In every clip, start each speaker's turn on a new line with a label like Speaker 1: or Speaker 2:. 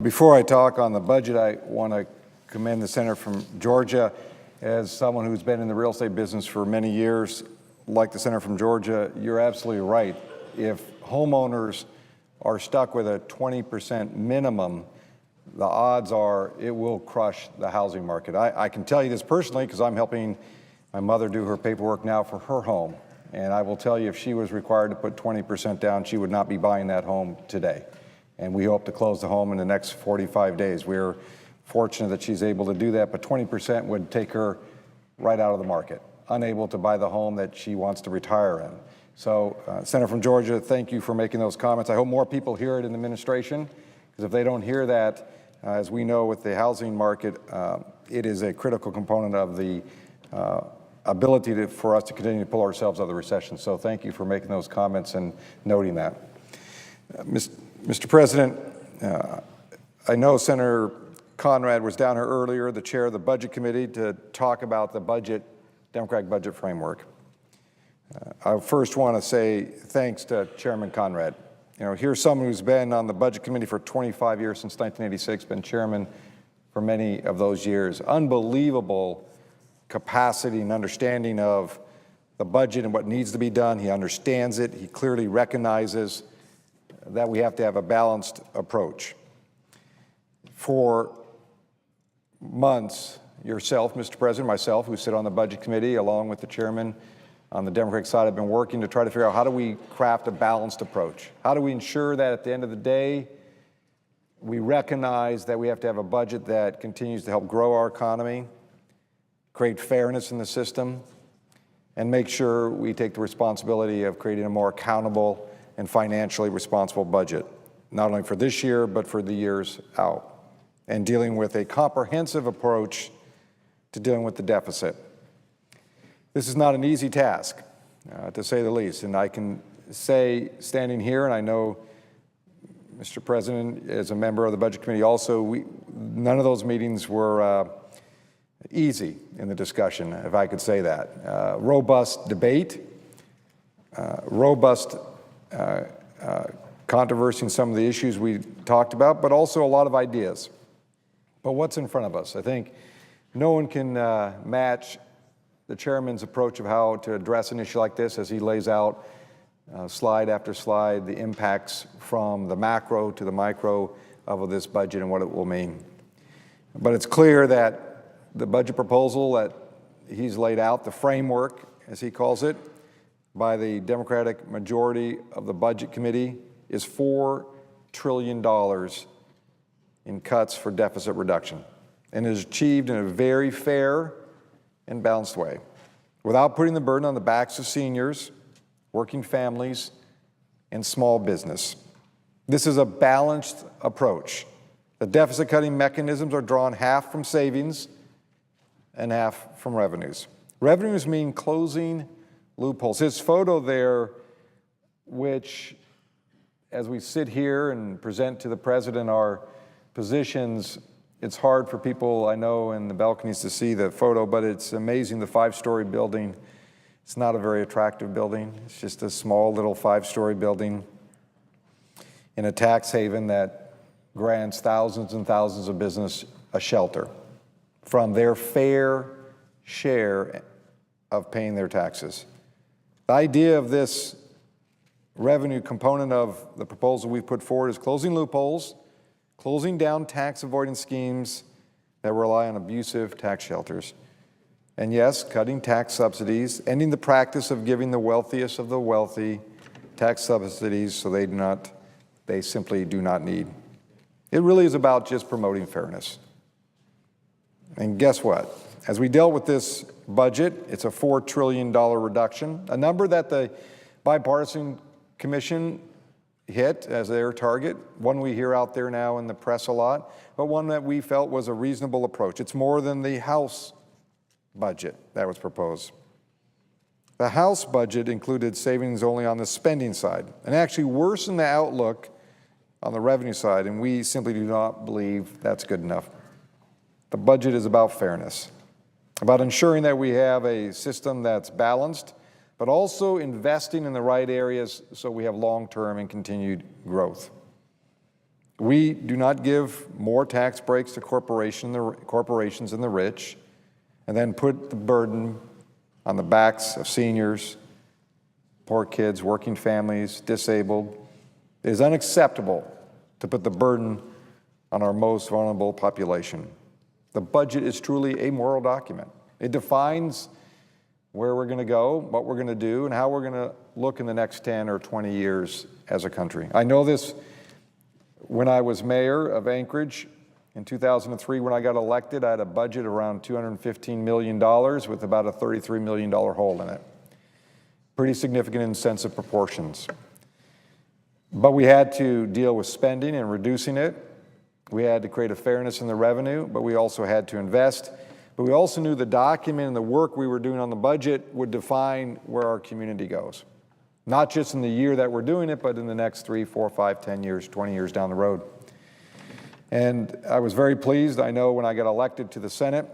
Speaker 1: Before I talk on the budget, I want to commend the senator from Georgia. As someone who's been in the real estate business for many years, like the senator from Georgia, you're absolutely right. If homeowners are stuck with a 20% minimum, the odds are it will crush the housing market. I can tell you this personally because I'm helping my mother do her paperwork now for her home. And I will tell you, if she was required to put 20% down, she would not be buying that home today. And we hope to close the home in the next 45 days. We're fortunate that she's able to do that, but 20% would take her right out of the market, unable to buy the home that she wants to retire in. So, Senator from Georgia, thank you for making those comments. I hope more people hear it in the administration, because if they don't hear that, as we know with the housing market, it is a critical component of the ability for us to continue to pull ourselves out of the recession. So thank you for making those comments and noting that. Mr. President, I know Senator Conrad was down here earlier, the chair of the Budget Committee, to talk about the Democratic budget framework. I first want to say thanks to Chairman Conrad. You know, here's someone who's been on the Budget Committee for 25 years, since 1986, been chairman for many of those years. Unbelievable capacity and understanding of the budget and what needs to be done. He understands it. He clearly recognizes that we have to have a balanced approach. For months, yourself, Mr. President, myself, who sit on the Budget Committee, along with the chairman on the Democratic side, have been working to try to figure out how do we craft a balanced approach? How do we ensure that at the end of the day, we recognize that we have to have a budget that continues to help grow our economy, create fairness in the system, and make sure we take the responsibility of creating a more accountable and financially responsible budget, not only for this year, but for the years out, and dealing with a comprehensive approach to dealing with the deficit. This is not an easy task, to say the least, and I can say, standing here, and I know, Mr. President, as a member of the Budget Committee also, none of those meetings were easy in the discussion, if I could say that. Robust debate, robust controversy in some of the issues we talked about, but also a lot of ideas. But what's in front of us? I think no one can match the chairman's approach of how to address an issue like this as he lays out slide after slide the impacts from the macro to the micro of this budget and what it will mean. But it's clear that the budget proposal that he's laid out, the framework, as he calls it, by the Democratic majority of the Budget Committee, is $4 trillion in cuts for deficit reduction, and is achieved in a very fair and balanced way, without putting the burden on the backs of seniors, working families, and small business. This is a balanced approach. The deficit-cutting mechanisms are drawn half from savings and half from revenues. Revenues mean closing loopholes. His photo there, which, as we sit here and present to the President our positions, it's hard for people, I know, in the balconies to see the photo, but it's amazing, the 5-story building. It's not a very attractive building. It's just a small little 5-story building in a tax haven that grants thousands and thousands of business a shelter from their fair share of paying their taxes. The idea of this revenue component of the proposal we've put forward is closing loopholes, closing down tax avoidance schemes that rely on abusive tax shelters, and yes, cutting tax subsidies, ending the practice of giving the wealthiest of the wealthy tax subsidies so they simply do not need. It really is about just promoting fairness. And guess what? As we dealt with this budget, it's a $4 trillion reduction, a number that the bipartisan commission hit as their target, one we hear out there now in the press a lot, but one that we felt was a reasonable approach. It's more than the House budget that was proposed. The House budget included savings only on the spending side and actually worsened the outlook on the revenue side, and we simply do not believe that's good enough. The budget is about fairness, about ensuring that we have a system that's balanced, but also investing in the right areas so we have long-term and continued growth. We do not give more tax breaks to corporations and the rich and then put the burden on the backs of seniors, poor kids, working families, disabled. It is unacceptable to put the burden on our most vulnerable population. The budget is truly a moral document. It defines where we're going to go, what we're going to do, and how we're going to look in the next 10 or 20 years as a country. I know this when I was mayor of Anchorage in 2003. When I got elected, I had a budget around $215 million with about a $33 million hole in it. Pretty significant in sense of proportions. But we had to deal with spending and reducing it. We had to create a fairness in the revenue, but we also had to invest. But we also knew the document and the work we were doing on the budget would define where our community goes. Not just in the year that we're doing it, but in the next 3, 4, 5, 10 years, 20 years down the road. And I was very pleased. I know when I got elected to the Senate,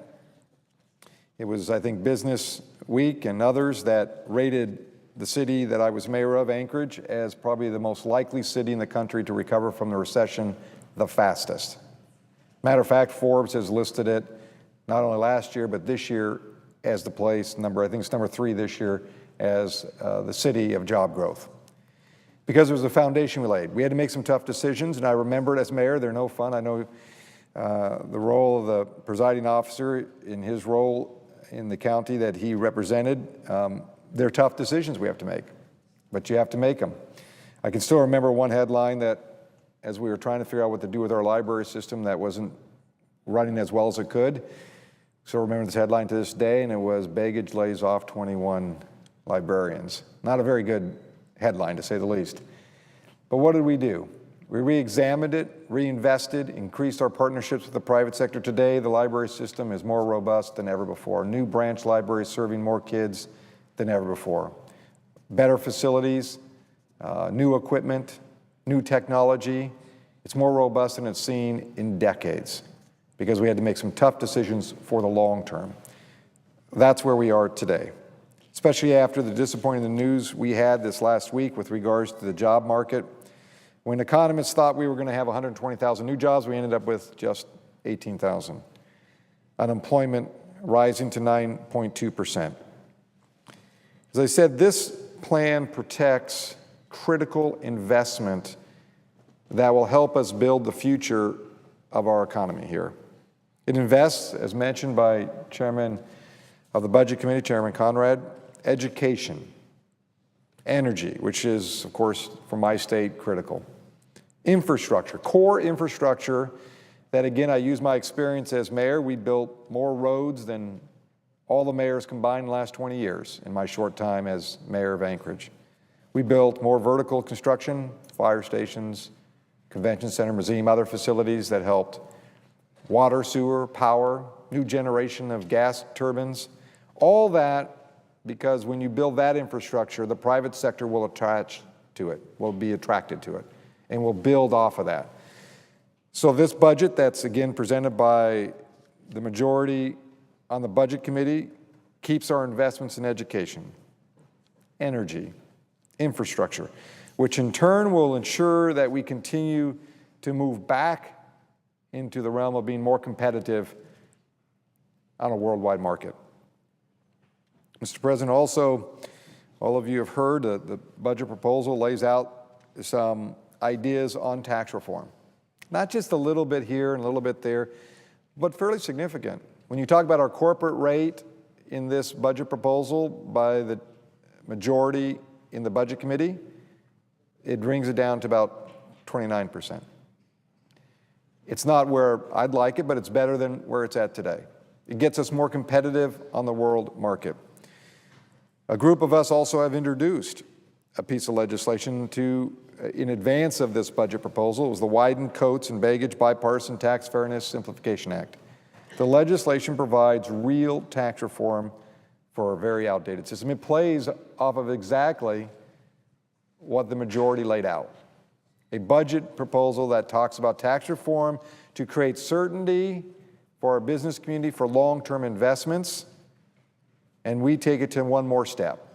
Speaker 1: it was, I think, Business Week and others that rated the city that I was mayor of, Anchorage, as probably the most likely city in the country to recover from the recession the fastest. Matter of fact, Forbes has listed it not only last year, but this year as the place, I think it's number 3 this year, as the city of job growth. Because it was a foundation we laid. We had to make some tough decisions, and I remember it as mayor. They're no fun. I know the role of the presiding officer in his role in the county that he represented. They're tough decisions we have to make, but you have to make them. I can still remember one headline that, as we were trying to figure out what to do with our library system that wasn't running as well as it could. So I remember this headline to this day, and it was, Begich lays off 21 librarians. Not a very good headline, to say the least. But what did we do? We re-examined it, reinvested, increased our partnerships with the private sector. Today, the library system is more robust than ever before. New branch libraries serving more kids than ever before. Better facilities, new equipment, new technology. It's more robust than it's seen in decades because we had to make some tough decisions for the long term. That's where we are today, especially after the disappointing news we had this last week with regards to the job market. When economists thought we were going to have 120,000 new jobs, we ended up with just 18,000. Unemployment rising to 9.2%. As I said, this plan protects critical investment that will help us build the future of our economy here. It invests, as mentioned by Chairman of the Budget Committee, Chairman Conrad, education, energy, which is, of course, for my state, critical. Infrastructure, core infrastructure that, again, I use my experience as mayor. We built more roads than all the mayors combined in the last 20 years in my short time as mayor of Anchorage. We built more vertical construction, fire stations, convention center, museum, other facilities that helped water, sewer, power, new generation of gas turbines. All that because when you build that infrastructure, the private sector will attach to it, will be attracted to it, and will build off of that. So this budget that's, again, presented by the majority on the Budget Committee keeps our investments in education, energy, infrastructure, which in turn will ensure that we continue to move back into the realm of being more competitive on a worldwide market. Mr. President, also, all of you have heard the budget proposal lays out some ideas on tax reform. Not just a little bit here and a little bit there, but fairly significant. When you talk about our corporate rate in this budget proposal by the majority in the Budget Committee, it brings it down to about 29%. It's not where I'd like it, but it's better than where it's at today. It gets us more competitive on the world market. A group of us also have introduced a piece of legislation in advance of this budget proposal. It was the Wyden, Coates, and Begich Bipartisan Tax Fairness Simplification Act. The legislation provides real tax reform for a very outdated system. It plays off of exactly what the majority laid out. A budget proposal that talks about tax reform to create certainty for our business community for long-term investments, and we take it to one more step.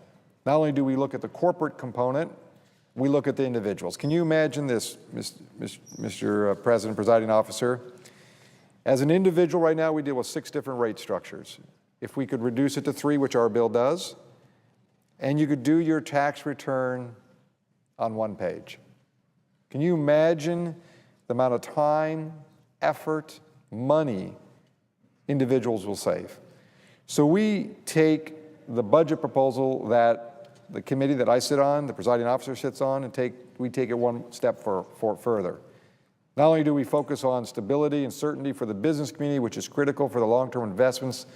Speaker 1: Not only do we look at the corporate component we look at the individuals. Can you imagine this, Mr. President, Presiding Officer? As an individual right now, we deal with 6 different rate structures. If we could reduce it to 3, which our bill does, and you could do your tax return on 1 page. Can you imagine the amount of time, effort, money individuals will save? So we take the budget proposal that the committee that I sit on, the presiding officer sits on, and we take it one step further. Not only do we focus on stability and certainty for the business community, which is critical for the long-term investments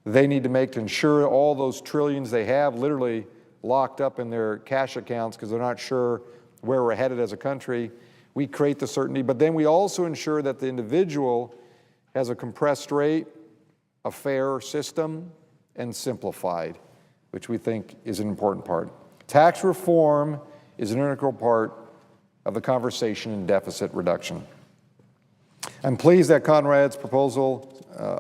Speaker 1: they need to make to ensure all those trillions they have literally locked up in their cash accounts because they're not sure where we're headed as a country. We create the certainty, but then we also ensure that the individual has a compressed rate, a fair system, and simplified, which we think is an important part. Tax reform is an integral part of the conversation in deficit reduction. I'm pleased that Conrad's proposal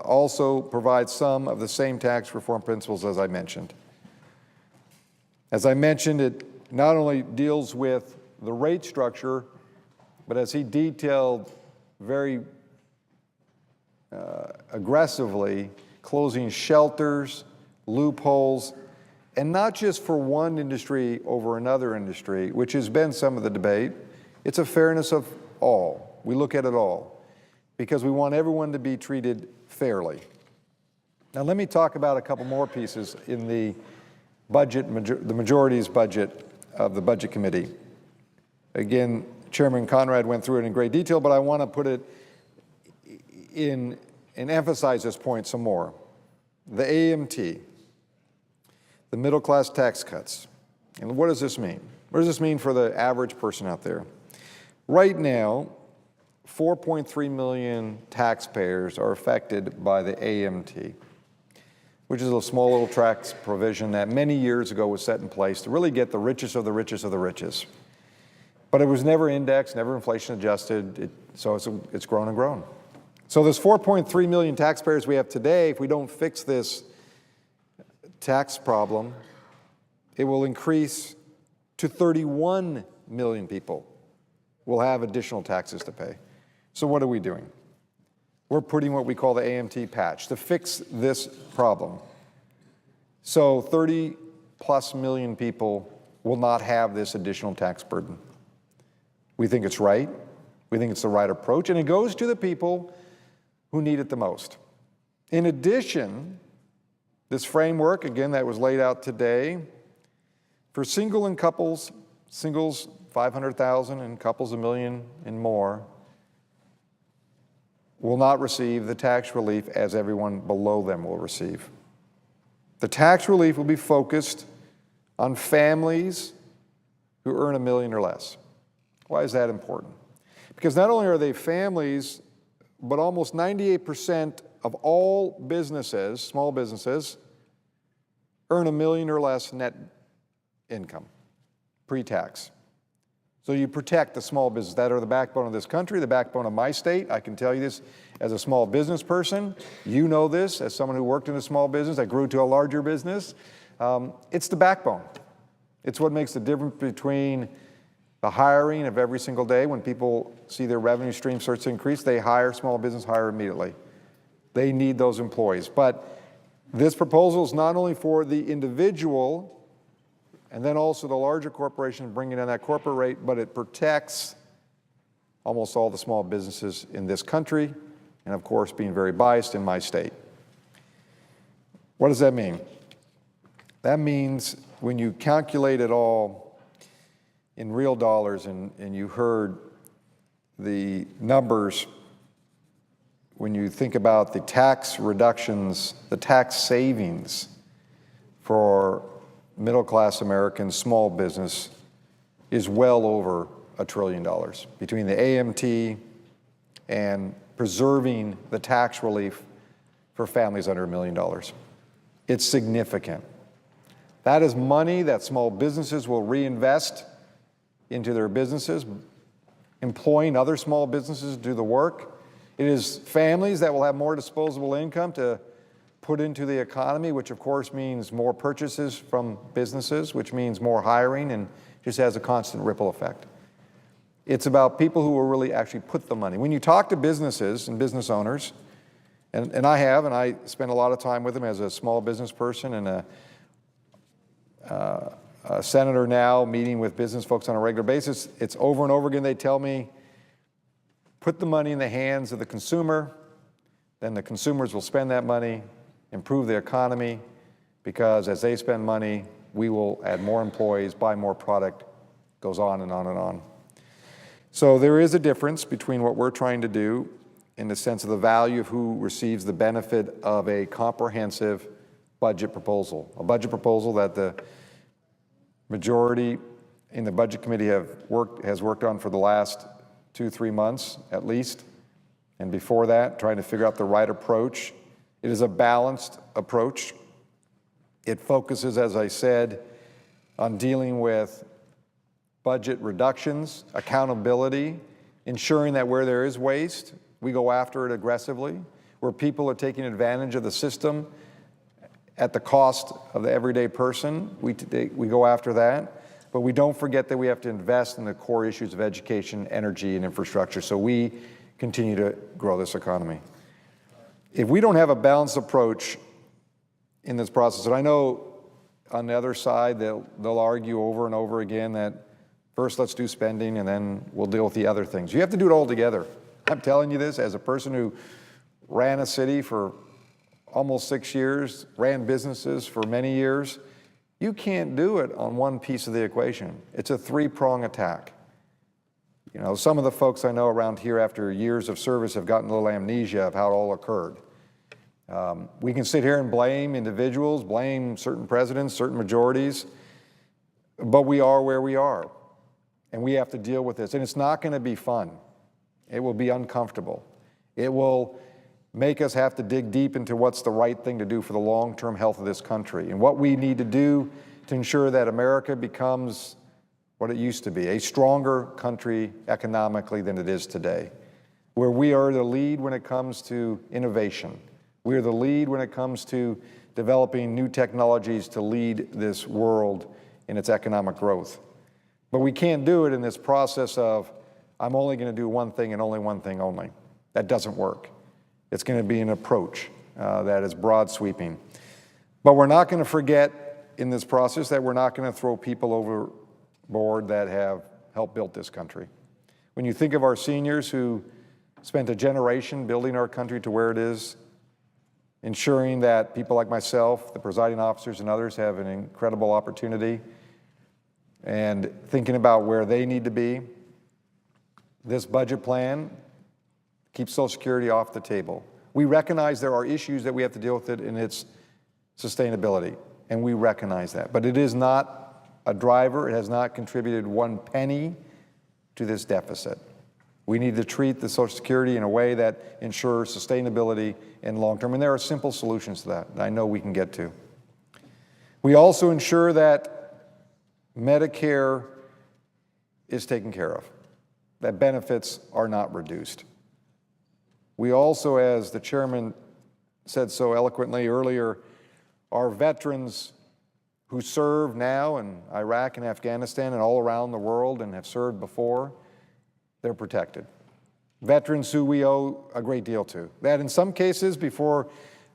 Speaker 1: also provides some of the same tax reform principles as I mentioned. As I mentioned, it not only deals with the rate structure, but as he detailed very aggressively, closing shelters, loopholes, and not just for one industry over another industry, which has been some of the debate. It's a fairness of all. We look at it all because we want everyone to be treated fairly. Now let me talk about a couple more pieces in the budget, the majority's budget of the Budget Committee. Again, Chairman Conrad went through it in great detail, but I want to put it in and emphasize this point some more. The AMT, the middle class tax cuts. And what does this mean? What does this mean for the average person out there? Right now, 4.3 million taxpayers are affected by the AMT, which is a small little tax provision that many years ago was set in place to really get the richest of the richest of the richest. But it was never indexed, never inflation adjusted, so it's grown and grown. So there's 4.3 million taxpayers we have today. If we don't fix this tax problem, it will increase to 31 million people will have additional taxes to pay. So what are we doing? We're putting what we call the AMT patch to fix this problem. So 30+ million people will not have this additional tax burden. We think it's right. We think it's the right approach, and it goes to the people who need it the most. In addition, this framework, again, that was laid out today, for single and couples, singles 500,000 and couples 1 million and more, will not receive the tax relief as everyone below them will receive. The tax relief will be focused on families who earn $1 million or less. Why is that important? Because not only are they families, but almost 98% of all businesses, small businesses, earn $1 million or less net income, pre-tax. So you protect the small business that are the backbone of this country, the backbone of my state. I can tell you this as a small business person. You know this as someone who worked in a small business that grew to a larger business. It's the backbone. It's what makes the difference between the hiring of every single day. When people see their revenue stream starts to increase, they hire, small business hire immediately. They need those employees. But this proposal is not only for the individual and then also the larger corporation bringing in that corporate rate, but it protects almost all the small businesses in this country, and of course being very biased in my state. What does that mean? That means when you calculate it all in real dollars, and you heard the numbers, when you think about the tax reductions, the tax savings for middle-class Americans, small business, is well over $1 trillion between the AMT and preserving the tax relief for families under $1 million. It's significant. That is money that small businesses will reinvest into their businesses, employing other small businesses to do the work. It is families that will have more disposable income to put into the economy, which of course means more purchases from businesses, which means more hiring and just has a constant ripple effect. It's about people who will really actually put the money. When you talk to businesses and business owners, and I spend a lot of time with them as a small business person and a senator now, meeting with business folks on a regular basis, it's over and over again they tell me, put the money in the hands of the consumer, then the consumers will spend that money, improve the economy, because as they spend money, we will add more employees, buy more product, goes on and on and on. So there is a difference between what we're trying to do in the sense of the value of who receives the benefit of a comprehensive budget proposal, a budget proposal that the majority in the Budget Committee has worked on for the last 2-3 months at least, and before that, trying to figure out the right approach. It is a balanced approach. It focuses, as I said, on dealing with budget reductions, accountability, ensuring that where there is waste, we go after it aggressively, where people are taking advantage of the system at the cost of the everyday person, we go after that. But we don't forget that we have to invest in the core issues of education, energy, and infrastructure, so we continue to grow this economy. If we don't have a balanced approach in this process, and I know on the other side they'll argue over and over again that first let's do spending and then we'll deal with the other things. You have to do it all together. I'm telling you this as a person who ran a city for almost 6 years, ran businesses for many years. You can't do it on one piece of the equation. It's a three-prong attack. You know, some of the folks I know around here after years of service have gotten a little amnesia of how it all occurred. We can sit here and blame individuals, blame certain presidents, certain majorities, but we are where we are, and we have to deal with this. And it's not going to be fun. It will be uncomfortable. It will make us have to dig deep into what's the right thing to do for the long-term health of this country and what we need to do to ensure that America becomes what it used to be, a stronger country economically than it is today, where we are the lead when it comes to innovation. We are the lead when it comes to developing new technologies to lead this world in its economic growth. But we can't do it in this process of, I'm only going to do one thing and only one thing only. That doesn't work. It's going to be an approach that is broad sweeping. But we're not going to forget in this process that we're not going to throw people overboard that have helped build this country. When you think of our seniors who spent a generation building our country to where it is, ensuring that people like myself, the presiding officers and others have an incredible opportunity, and thinking about where they need to be, this budget plan keeps Social Security off the table. We recognize there are issues that we have to deal with it in its sustainability, and we recognize that. But it is not a driver. It has not contributed one penny to this deficit. We need to treat the Social Security in a way that ensures sustainability and long-term, and there are simple solutions to that I know we can get to. We also ensure that Medicare is taken care of, that benefits are not reduced. We also, as the chairman said so eloquently earlier, our veterans who serve now in Iraq and Afghanistan and all around the world and have served before, they're protected. Veterans who we owe a great deal to. That in some cases, before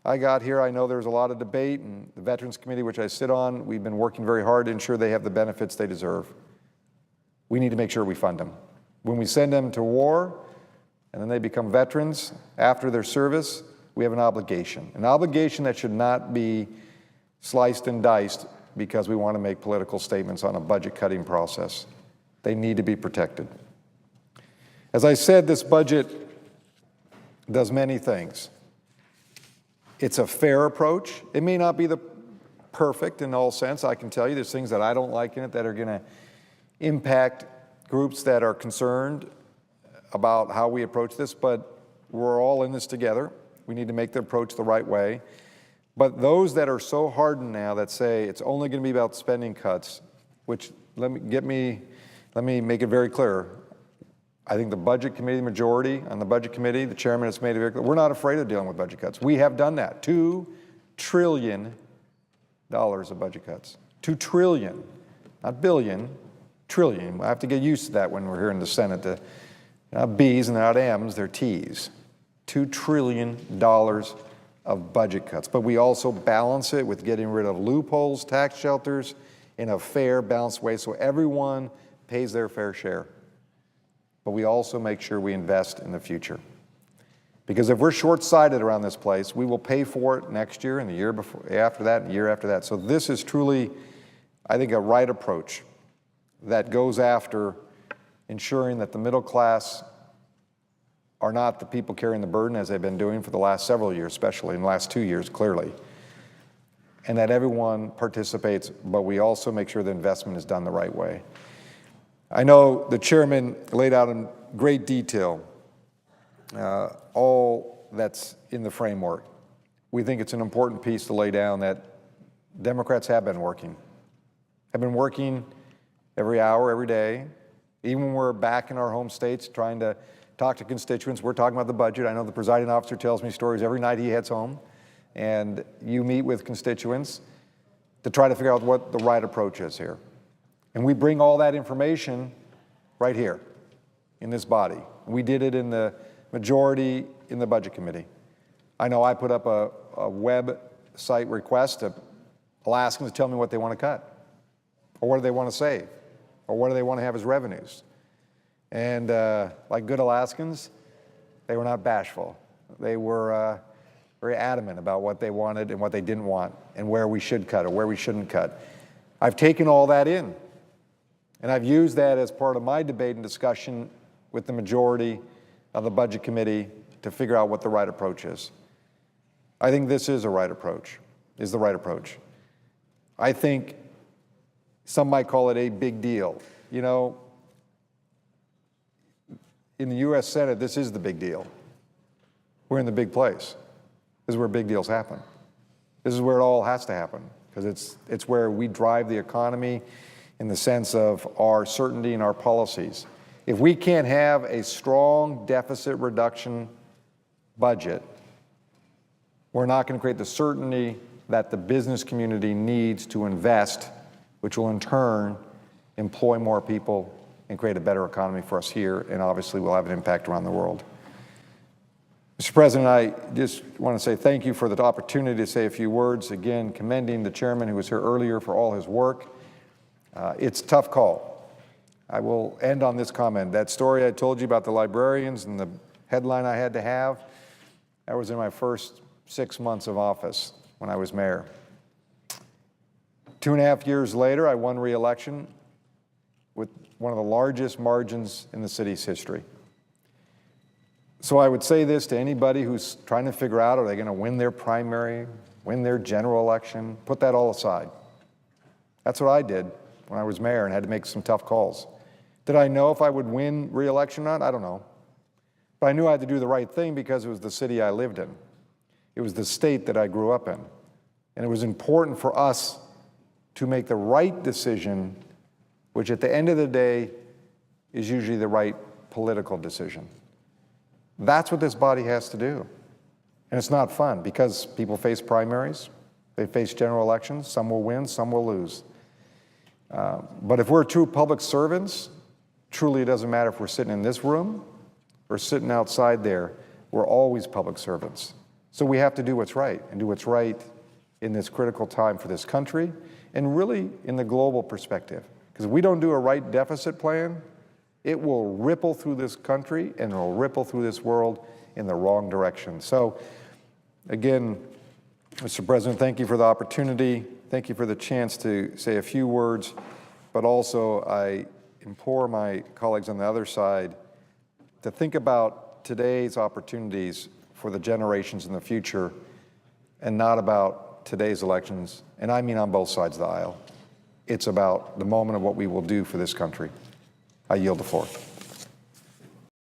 Speaker 1: I got here, I know there was a lot of debate, and the Veterans Committee, which I sit on, we've been working very hard to ensure they have the benefits they deserve. We need to make sure we fund them. When we send them to war, and then they become veterans after their service, we have an obligation that should not be sliced and diced because we want to make political statements on a budget cutting process. They need to be protected. As I said, this budget does many things. It's a fair approach. It may not be the perfect in all sense. I can tell you there's things that I don't like in it that are going to impact groups that are concerned about how we approach this, but we're all in this together. We need to make the approach the right way. But those that are so hardened now that say it's only going to be about spending cuts, which let me make it very clear. I think the Budget Committee, the majority on the Budget Committee, the chairman has made it very clear, we're not afraid of dealing with budget cuts. We have done that. $2 trillion of budget cuts. $2 trillion, not billion, trillion. I have to get used to that when we're here in the Senate. They're not B's and they're not M's, they're T's. $2 trillion of budget cuts. But we also balance it with getting rid of loopholes, tax shelters, in a fair, balanced way so everyone pays their fair share. But we also make sure we invest in the future. Because if we're short-sighted around this place, we will pay for it next year and the year after that and the year after that. So this is truly, I think, a right approach that goes after ensuring that the middle class are not the people carrying the burden, as they've been doing for the last several years, especially in the last 2 years, clearly, and that everyone participates, but we also make sure the investment is done the right way. I know the chairman laid out in great detail all that's in the framework. We think it's an important piece to lay down that Democrats have been working every hour, every day, even when we're back in our home states trying to talk to constituents. We're talking about the budget. I know the presiding officer tells me stories every night he heads home, and you meet with constituents to try to figure out what the right approach is here. And we bring all that information right here in this body. We did it in the majority in the Budget Committee. I know I put up a website request to Alaskans to tell me what they want to cut, or what do they want to save, or what do they want to have as revenues. And like good Alaskans, they were not bashful. They were very adamant about what they wanted and what they didn't want, and where we should cut or where we shouldn't cut. I've taken all that in, and I've used that as part of my debate and discussion with the majority of the Budget Committee to figure out what the right approach is. I think this is the right approach. I think some might call it a big deal. You know, in the U.S. Senate, this is the big deal. We're in the big place. This is where big deals happen. This is where it all has to happen, because it's where we drive the economy in the sense of our certainty and our policies. If we can't have a strong deficit reduction budget, we're not going to create the certainty that the business community needs to invest, which will in turn employ more people and create a better economy for us here, and obviously will have an impact around the world. Mr. President, I just want to say thank you for the opportunity to say a few words, again, commending the chairman who was here earlier for all his work. It's a tough call. I will end on this comment. That story I told you about the librarians and the headline I had to have, that was in my first 6 months of office when I was mayor. 2.5 years later, I won re-election with one of the largest margins in the city's history. So I would say this to anybody who's trying to figure out, are they going to win their primary, win their general election? Put that all aside. That's what I did when I was mayor and had to make some tough calls. Did I know if I would win re-election or not? I don't know. But I knew I had to do the right thing because it was the city I lived in. It was the state that I grew up in. And it was important for us to make the right decision, which at the end of the day is usually the right political decision. That's what this body has to do. And it's not fun because people face primaries, they face general elections, some will win, some will lose. But if we're true public servants, truly it doesn't matter if we're sitting in this room or sitting outside there, we're always public servants. So we have to do what's right, and do what's right in this critical time for this country, and really in the global perspective. Because if we don't do a right deficit plan, it will ripple through this country and it will ripple through this world in the wrong direction. So again, Mr. President, thank you for the opportunity. Thank you for the chance to say a few words, but also I implore my colleagues on the other side to think about today's opportunities for the generations in the future and not about today's elections, and I mean on both sides of the aisle. It's about the moment of what we will do for this country. I yield the floor.